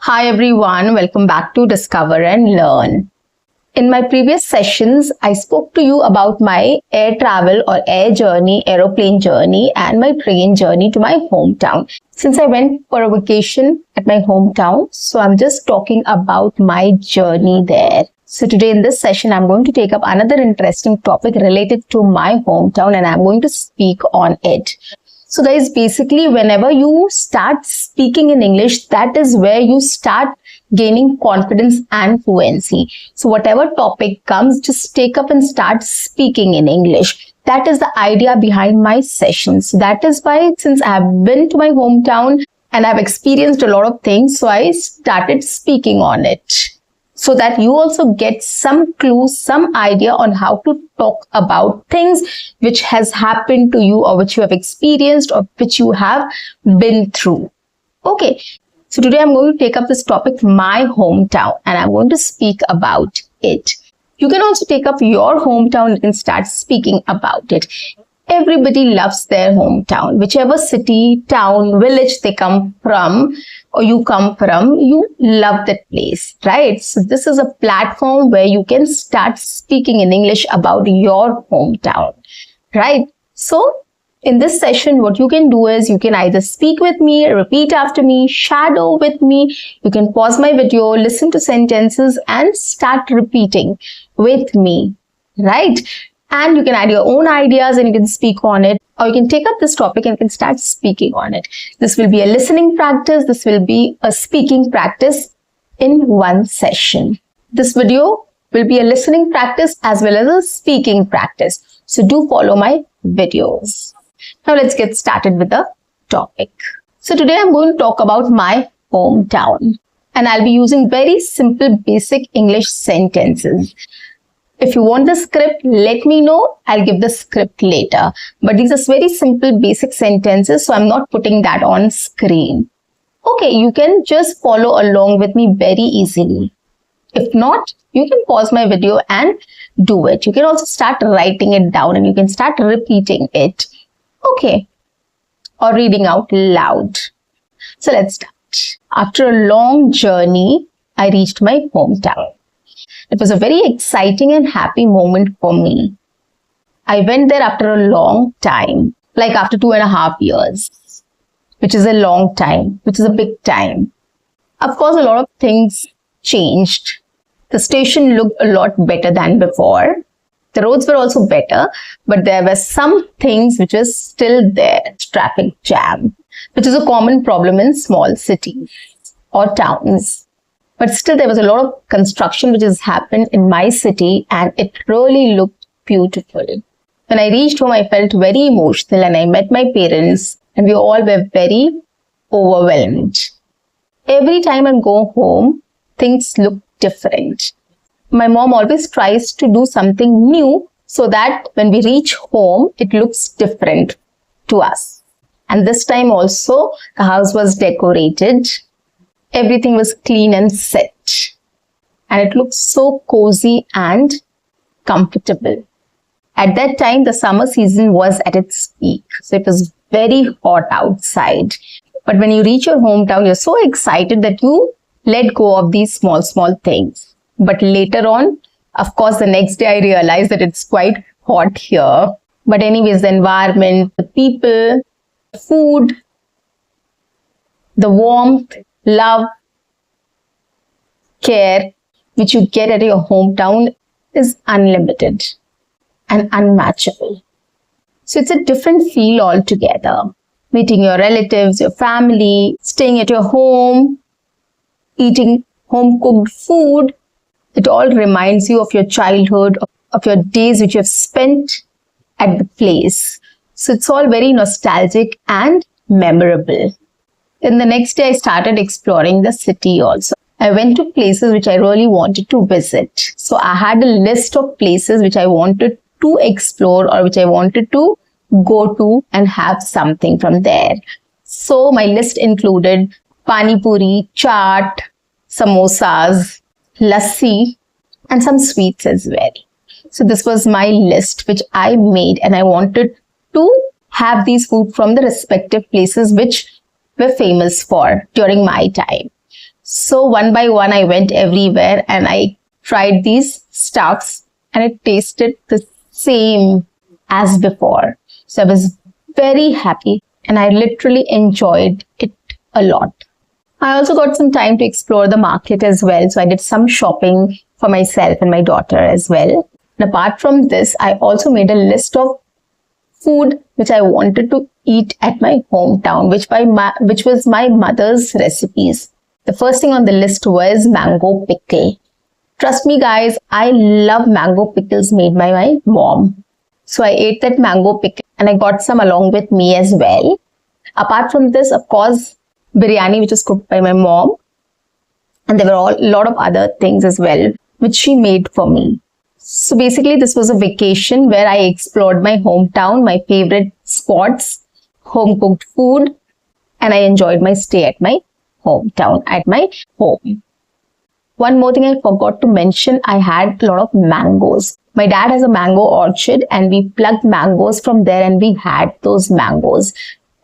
Hi everyone, welcome back to Discover and Learn. In my previous sessions, I spoke to you about my air travel or air journey, aeroplane journey and my train journey to my hometown. Since I went for a vacation at my hometown, so I'm just talking about my journey there. So today in this session, I'm going to take up another interesting topic related to my hometown and I'm going to speak on it. So guys, basically whenever you start speaking in English, that is where you start gaining confidence and fluency. So whatever topic comes, just take up and start speaking in English. That is the idea behind my sessions. That is why, since I have been to my hometown and I've experienced a lot of things, so I started speaking on it, so that you also get some clues, some idea on how to talk about things which has happened to you or which you have experienced or which you have been through. Okay, so today I'm going to take up this topic, my hometown, and I'm going to speak about it. You can also take up your hometown and start speaking about it. Everybody loves their hometown, whichever city, town, village they come from or you come from, you love that place, right? So this is a platform where you can start speaking in English about your hometown, right? So in this session, what you can do is you can either speak with me, repeat after me, shadow with me. You can pause my video, listen to sentences and start repeating with me, right? And you can add your own ideas and you can speak on it, or you can take up this topic and you can start speaking on it. This will be a listening practice. This will be a speaking practice in one session. This video will be a listening practice as well as a speaking practice. So do follow my videos. Now let's get started with the topic. So today I'm going to talk about my hometown and I'll be using very simple basic English sentences. If you want the script, let me know. I'll give the script later. But these are very simple basic sentences, so I'm not putting that on screen. Okay, you can just follow along with me very easily. If not, you can pause my video and do it. You can also start writing it down and you can start repeating it. Okay, or reading out loud. So let's start. After a long journey, I reached my hometown. It was a very exciting and happy moment for me. I went there after a long time, like after 2.5 years, which is a long time, which is a big time. Of course, a lot of things changed. The station looked a lot better than before. The roads were also better, but there were some things which were still there. Traffic jam, which is a common problem in small cities or towns. But still, there was a lot of construction which has happened in my city and it really looked beautiful. When I reached home, I felt very emotional and I met my parents and we all were very overwhelmed. Every time I go home, things look different. My mom always tries to do something new so that when we reach home, it looks different to us. And this time also, the house was decorated. Everything was clean and set. And it looked so cozy and comfortable. At that time, the summer season was at its peak. So it was very hot outside. But when you reach your hometown, you're so excited that you let go of these small things. But later on, of course, the next day I realized that it's quite hot here. But anyways, the environment, the people, the food, the warmth, love, care, which you get at your hometown is unlimited and unmatchable. So it's a different feel altogether. Meeting your relatives, your family, staying at your home, eating home-cooked food, it all reminds you of your childhood, of your days which you have spent at the place. So it's all very nostalgic and memorable. Then the next day, I started exploring the city also. I went to places which I really wanted to visit. So I had a list of places which I wanted to explore or which I wanted to go to and have something from there. So my list included pani puri, chaat, samosas, lassi, and some sweets as well. So this was my list which I made and I wanted to have these food from the respective places which were famous for during my time. So one by one, I went everywhere and I tried these stuffs and it tasted the same as before. So I was very happy and I literally enjoyed it a lot. I also got some time to explore the market as well. So I did some shopping for myself and my daughter as well. And apart from this, I also made a list of food which I wanted to eat at my hometown, which was my mother's recipes. The first thing on the list was mango pickle. Trust me guys, I love mango pickles made by my mom. So I ate that mango pickle and I got some along with me as well. Apart from this, of course, biryani which was cooked by my mom. And there were a lot of other things as well which she made for me. So basically this was a vacation where I explored my hometown, my favorite spots, home cooked food, and I enjoyed my stay at my hometown, at my home. One more thing I forgot to mention, I had a lot of mangoes. My dad has a mango orchard and we plucked mangoes from there and we had those mangoes.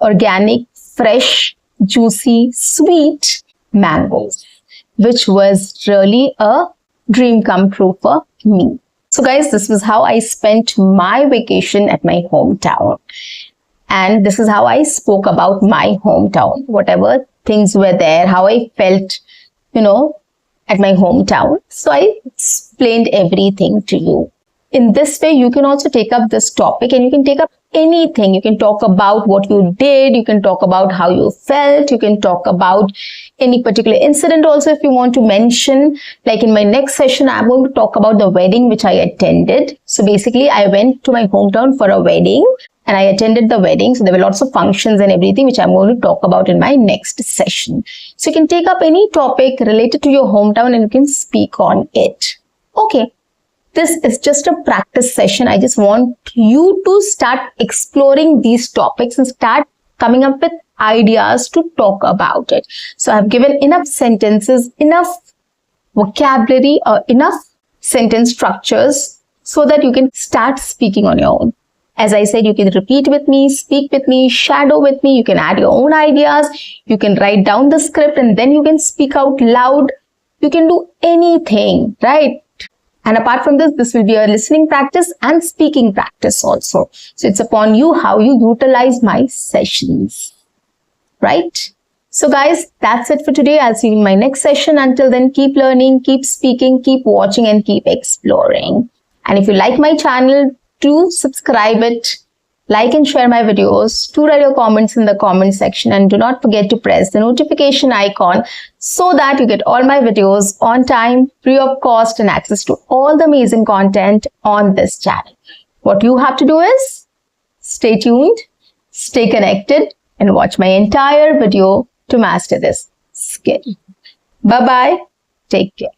Organic, fresh, juicy, sweet mangoes, which was really a dream come true for me. So guys, this was how I spent my vacation at my hometown. And this is how I spoke about my hometown, whatever things were there, how I felt, at my hometown. So I explained everything to you. In this way, you can also take up this topic and you can take up anything. You can talk about what you did. You can talk about how you felt. You can talk about any particular incident also if you want to mention. Like in my next session, I'm going to talk about the wedding which I attended. So basically, I went to my hometown for a wedding and I attended the wedding. So there were lots of functions and everything which I'm going to talk about in my next session. So you can take up any topic related to your hometown and you can speak on it. Okay. This is just a practice session. I just want you to start exploring these topics and start coming up with ideas to talk about it. So I've given enough sentences, enough vocabulary, or enough sentence structures so that you can start speaking on your own. As I said, you can repeat with me, speak with me, shadow with me. You can add your own ideas. You can write down the script and then you can speak out loud. You can do anything, right? And apart from this, this will be a listening practice and speaking practice also. So it's upon you how you utilize my sessions, right? So guys, that's it for today. I'll see you in my next session. Until then, keep learning, keep speaking, keep watching and keep exploring. And if you like my channel, do subscribe it, like and share my videos, do write your comments in the comment section and do not forget to press the notification icon so that you get all my videos on time, free of cost and access to all the amazing content on this channel. What you have to do is stay tuned, stay connected and watch my entire video to master this skill. Bye-bye. Take care.